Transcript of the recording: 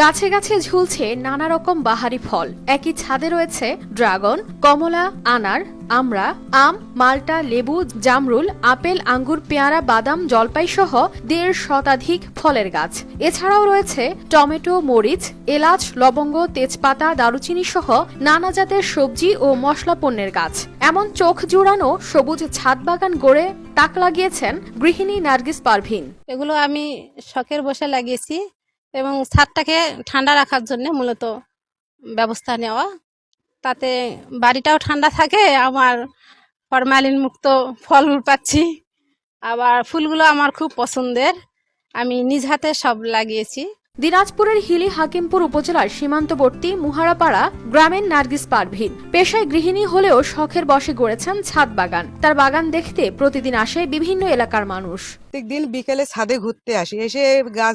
গাছে গাছে ঝুলছে নানা রকম বাহারি ফল। একই ছাদে রয়েছে ড্রাগন, কমলা, আনার, আমড়া, আম, মাল্টা, লেবু, জামরুল, আপেল, আঙ্গুর, পেয়ারা, বাদাম, জলপাই সহ ১.৫ শতাধিক ফলের গাছ। এছাড়াও রয়েছে টমেটো, মরিচ, এলাচ, লবঙ্গ, তেজপাতা, দারুচিনি সহ নানা জাতের সবজি ও মশলা পণ্যের গাছ। এমন চোখ জুড়ানো সবুজ ছাদ বাগান গড়ে তাক লাগিয়েছেন গৃহিণী নার্গিস পারভীন। এগুলো আমি শখের বসে লাগিয়েছি এবং ছাদটাকে ঠান্ডা রাখার জন্য মূলত ব্যবস্থা নেওয়া, তাতে বাড়িটাও ঠান্ডা থাকে, আমার ফরমালিন মুক্ত ফল পাচ্ছি। আবার ফুলগুলো আমার খুব পছন্দের, আমি নিজ হাতে সব লাগিয়েছি। দিনাজপুরের হিলি হাকিমপুর উপজেলার সীমান্তবর্তী মুহারাপাড়া গ্রামের নার্গিস পারভীন পেশায় গৃহিণী হলেও শখের বশে গড়েছেন ছাদ বাগান। তার বাগান দেখতে প্রতিদিন আসে বিভিন্ন এলাকার মানুষ। প্রত্যেকদিন বিকেলে ছাদে ঘুরতে আসি, এসে গাছ